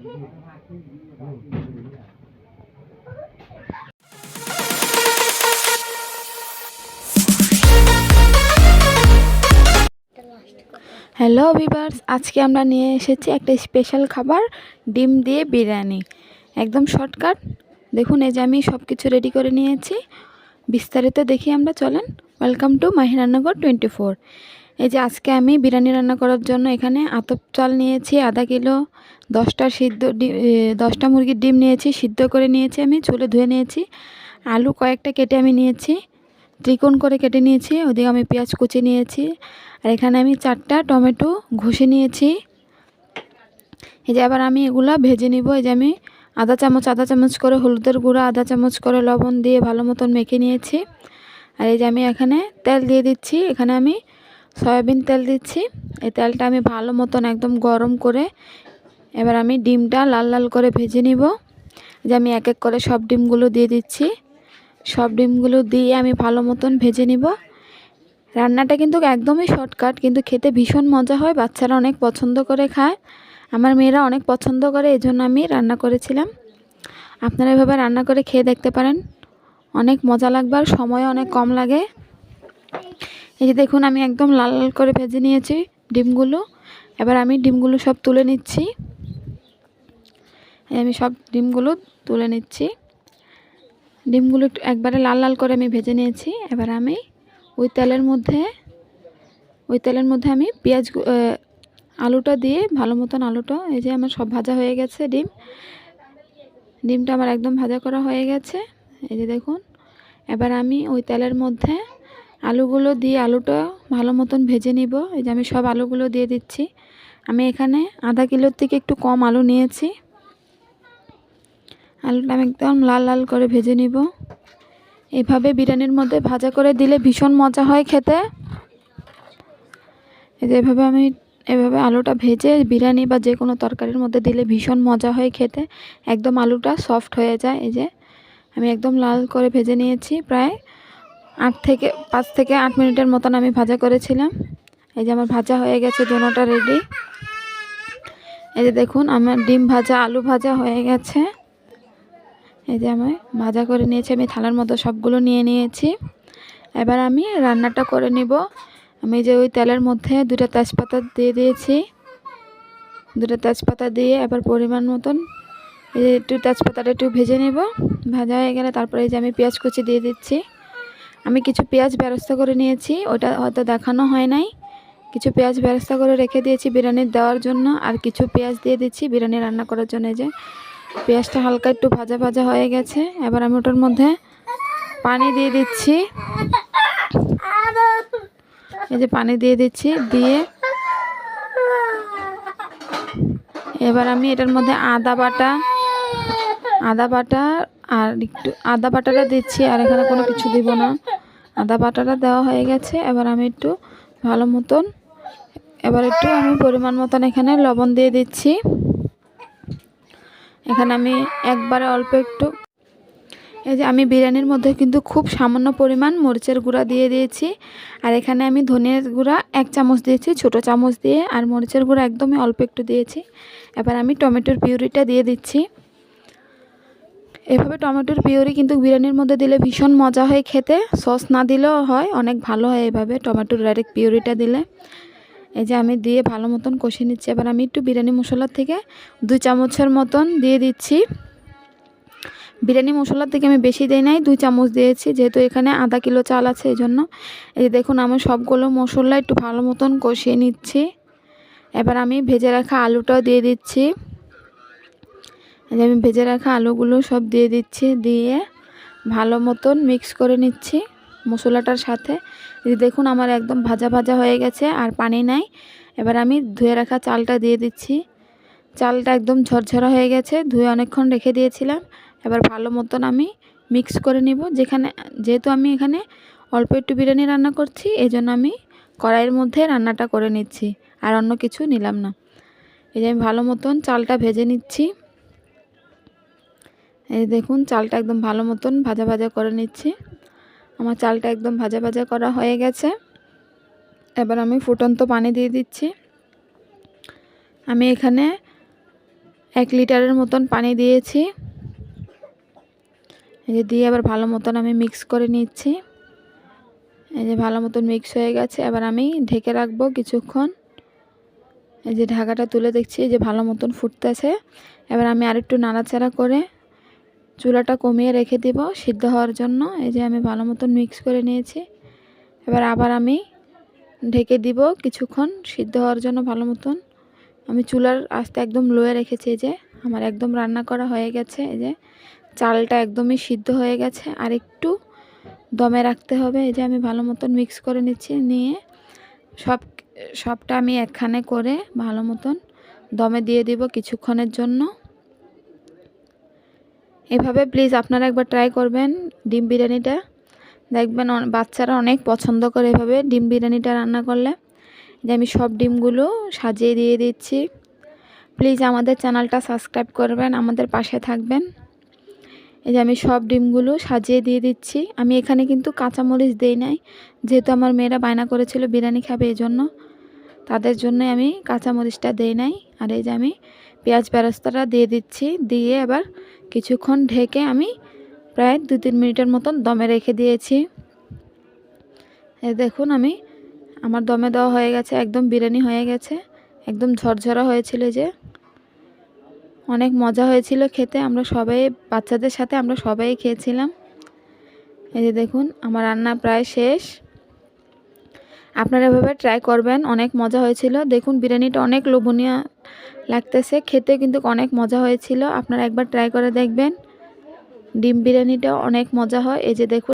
Hello viewers, আজকে আমরা নিয়ে এসেছি একটা স্পেশাল খাবার, ডিম দিয়ে বিরিয়ানি। একদম শর্টকাট। দেখুন, এই যে আমি সব কিছু রেডি করে নিয়েছি। বিস্তারিত দেখি আমরা, চলেন। ওয়েলকাম টু মাহি রান্নাঘর 24। এই যে আজকে আমি বিরিয়ানি রান্না করার জন্য এখানে আতপ চাল নিয়েছি আধা কিলো, 10টা মুরগির ডিম নিয়েছি, সিদ্ধ করে নিয়েছি, আমি চুলে ধুয়ে নিয়েছি। আলু কয়েকটা কেটে আমি নিয়েছি, ত্রিকোণ করে কেটে নিয়েছি। ওদিকে আমি পেঁয়াজ কুচি নিয়েছি, আর এখানে আমি 4টা টমেটো ঘষে নিয়েছি। এই যে এবার আমি এগুলা ভেজে নিব। এই যে আমি আধা চামচ করে হলুদের গুঁড়া, আধা চামচ করে লবণ দিয়ে ভালো মতন মেখে নিয়েছি। আর এই যে আমি এখানে তেল দিয়ে দিচ্ছি, এখানে আমি সয়াবিন তেল দিচ্ছি। এই তেলটা আমি ভালো মতন একদম গরম করে এবার আমি ডিমটা লাল লাল করে ভেজে নিব। যে আমি এক এক করে সব ডিমগুলো দিয়ে দিচ্ছি। সব ডিমগুলো দিয়ে আমি ভালো মতন ভেজে নিব। রান্নাটা কিন্তু একদমই শর্টকাট, কিন্তু খেতে ভীষণ মজা হয়। বাচ্চারা অনেক পছন্দ করে খায়, আমার মেয়েরা অনেক পছন্দ করে, এই জন্য আমি রান্না করেছিলাম। আপনারা এভাবে রান্না করে খেয়ে দেখতে পারেন, অনেক মজা লাগবে আর সময় অনেক কম লাগে। এই যে দেখুন, আমি একদম লাল লাল করে ভেজে নিয়েছি ডিমগুলো। এবার আমি ডিমগুলো সব তুলে নিচ্ছি। আমি সব ডিমগুলো তুলে নিচ্ছি। ডিমগুলো একবারে লাল লাল করে আমি ভেজে নিয়েছি। এবার আমি ওই তেলের মধ্যে আমি পেঁয়াজ আলুটা দিয়ে ভালো মতন আলুটা, এই যে আমার সব ভাজা হয়ে গেছে। ডিমটা আমার একদম ভাজা করা হয়ে গেছে। এই যে দেখুন, এবার আমি ওই তেলের মধ্যে আলুগুলো দিয়ে আলুটা ভালো মতন ভেজে নিব। এই যে আমি সব আলুগুলো দিয়ে দিচ্ছি। আমি এখানে আধা কিলোর থেকে একটু কম আলু নিয়েছি। আলুটা আমি একদম লাল লাল করে ভেজে নিব। এভাবে বিরিয়ানির মধ্যে ভাজা করে দিলে ভীষণ মজা হয় খেতে। এই যে এভাবে আলুটা ভেজে বিরিয়ানি বা যে কোনো তরকারির মধ্যে দিলে ভীষণ মজা হয় খেতে, একদম আলুটা সফট হয়ে যায়। এই যে আমি একদম লাল করে ভেজে নিয়েছি, প্রায় 5 থেকে 8 মিনিটের মতন আমি ভাজা করেছিলাম। এই যে আমার ভাজা হয়ে গেছে, দোনোটা রেডি। এই যে দেখুন, আমার ডিম ভাজা আলু ভাজা হয়ে গেছে। এই যে আমি ভাজা করে নিয়েছি, আমি থালার মতো সবগুলো নিয়ে নিয়েছি। এবার আমি রান্নাটা করে নিব। আমি যে ওই তেলের মধ্যে 2টা তেজপাতা দিয়ে দিয়েছি। 2টা তেজপাতা দিয়ে এবার পরিমাণ মতন এই যে একটু তেজপাতাটা একটু ভেজে নেব। ভাজা হয়ে গেলে তারপরে এই যে আমি পেঁয়াজ কুচি দিয়ে দিচ্ছি। আমি কিছু পেঁয়াজ বেরেস্তা করে নিয়েছি, ওটা হয়তো দেখানো হয় নাই। কিছু পেঁয়াজ বেরেস্তা করে রেখে দিয়েছি বিরিয়ানির দেওয়ার জন্য, আর কিছু পেঁয়াজ দিয়ে দিচ্ছি বিরিয়ানি রান্না করার জন্য। যে পেঁয়াজটা হালকা একটু ভাজা ভাজা হয়ে গেছে, এবার আমি ওটার মধ্যে পানি দিয়ে দিচ্ছি। এই যে পানি দিয়ে দিচ্ছি, দিয়ে এবার আমি এটার মধ্যে আদা বাটা আর একটু আদা বাটাটা দিচ্ছি, আর এখানে কোনো কিছু দিব না। আদা বাটাটা দেওয়া হয়ে গেছে। এবার আমি একটু ভালো মতন আমি পরিমাণ মতন এখানে লবণ দিয়ে দিচ্ছি। এখানে আমি একবারে অল্প একটু, এই যে আমি বিরিয়ানির মধ্যে কিন্তু খুব সামান্য পরিমাণ মরিচের গুঁড়া দিয়ে দিয়েছি। আর এখানে আমি ধনিয়ার গুঁড়া 1 চামচ দিয়েছি, ছোটো চামচ দিয়ে, আর মরিচের গুঁড়া একদমই অল্প একটু দিয়েছি। এবার আমি টমেটোর পিউরিটা দিয়ে দিচ্ছি। এভাবে টমেটোর পিউরি কিন্তু বিরিয়ানির মধ্যে দিলে ভীষণ মজা হয় খেতে, সস না দিলেও হয়, অনেক ভালো হয় এভাবে টমেটোর ডাইরেক্ট পিউরিটা দিলে। এই যে আমি দিয়ে ভালো মতন কষিয়ে নিচ্ছি। এবার আমি একটু বিরিয়ানি মশলার থেকে 2 চামচের মতন দিয়ে দিচ্ছি। বিরিয়ানি মশলার থেকে আমি বেশি দিই নাই, 2 চামচ দিয়েছি, যেহেতু এখানে আধা কিলো চাল আছে এই জন্য। এই দেখুন, আমি সবগুলো মশলা একটু ভালো মতন কষিয়ে নিচ্ছি। এবার আমি ভেজে রাখা আলুটাও দিয়ে দিচ্ছি। এই যে আমি ভেজে রাখা আলুগুলো সব দিয়ে দিচ্ছি, দিয়ে ভালো মতন মিক্স করে নিচ্ছি মশলাটার সাথে। এই দেখুন, আমার একদম ভাজা ভাজা হয়ে গেছে, আর পানি নাই। এবার আমি ধুয়ে রাখা চালটা দিয়ে দিচ্ছি। চালটা একদম ঝরঝরা হয়ে গেছে, ধুয়ে অনেকক্ষণ রেখে দিয়েছিলাম। এবার ভালো মতন আমি মিক্স করে নিব। যেহেতু আমি এখানে অল্প একটু বিরিয়ানি রান্না করছি, এই জন্য আমি কড়াইয়ের মধ্যে রান্নাটা করে নিচ্ছি, আর অন্য কিছু নিলাম না। এই যে আমি ভালো মতন চালটা ভেজে নিচ্ছি। এই দেখুন, চালটা একদম ভালো মতন ভাজা ভাজা করে নিচ্ছি। আমার চালটা একদম ভাজা ভাজা করা হয়ে গেছে। এবার আমি ফুটন্ত পানি দিয়ে দিচ্ছি। আমি এখানে 1 লিটারের মতন পানি দিয়েছি। এই যে দিয়ে আবার ভালো মতন আমি মিক্স করে নিচ্ছি। এই যে ভালো মতন মিক্স হয়ে গেছে। এবার আমি ঢেকে রাখবো কিছুক্ষণ। এই যে ঢাকাটা তুলে দেখছি যে ভালো মতন ফুটতেছে। এবার আমি আরেকটু নাড়াচাড়া করে চুলাটা কমিয়ে রেখে দিব সিদ্ধ হওয়ার জন্য। এই যে আমি ভালো মতন মিক্স করে নিয়েছি। এবার আবার আমি ঢেকে দিব কিছুক্ষণ সিদ্ধ হওয়ার জন্য ভালো মতন। আমি চুলার আঁচটা একদম লোয়ে রেখেছি। এই যে আমার একদম রান্না করা হয়ে গেছে। এই যে চালটা একদমই সিদ্ধ হয়ে গেছে, আর একটু দমে রাখতে হবে। এই যে আমি ভালো মতন মিক্স করে নিচ্ছি, নিয়ে সবটা আমি একখানে করে ভালো মতন দমে দিয়ে দিব কিছুক্ষণের জন্য। এভাবে প্লিজ আপনারা একবার ট্রাই করবেন ডিম বিরিয়ানিটা, দেখবেন বাচ্চারা অনেক পছন্দ করে এভাবে ডিম বিরিয়ানিটা রান্না করলে। যে আমি সব ডিমগুলো সাজিয়ে দিয়ে দিচ্ছি। প্লিজ আমাদের চ্যানেলটা সাবস্ক্রাইব করবেন, আমাদের পাশে থাকবেন। এই যে আমি সব ডিমগুলো সাজিয়ে দিয়ে দিচ্ছি। আমি এখানে কিন্তু কাঁচামরিচ দেই নাই, যেহেতু আমার মেয়েরা বায়না করেছিল বিরিয়ানি খাবে, এই জন্য তাদের জন্য আমি কাঁচামরিচটা দেই নাই। আর এই যে আমি পেঁয়াজ বেরেস্তাটা দিয়ে দিচ্ছি, দিয়ে এবার কিছুক্ষণ ঢেকে আমি প্রায় 2-3 মিনিটের মতন দমে রেখে দিয়েছি। এই দেখুন আমার দমে দেওয়া হয়ে গেছে, একদম বিরিয়ানি হয়ে গেছে, একদম ঝরঝরা হয়েছিল। যে অনেক মজা হয়েছিল খেতে, আমরা সবাই বাচ্চাদের সাথে আমরা সবাই খেয়েছিলাম। এই যে দেখুন আমার রান্না প্রায় শেষ। আপনারা এভাবে ট্রাই করবেন, অনেক মজা হয়েছিল। দেখুন বিরিয়ানিটা অনেক লোভনীয় লাগতেছে, খেতে কিন্তু অনেক মজা হয়েছিল। আপনারা একবার ট্রাই করে দেখবেন, ডিম বিরিয়ানিটা অনেক মজা হয়। এই যে দেখুন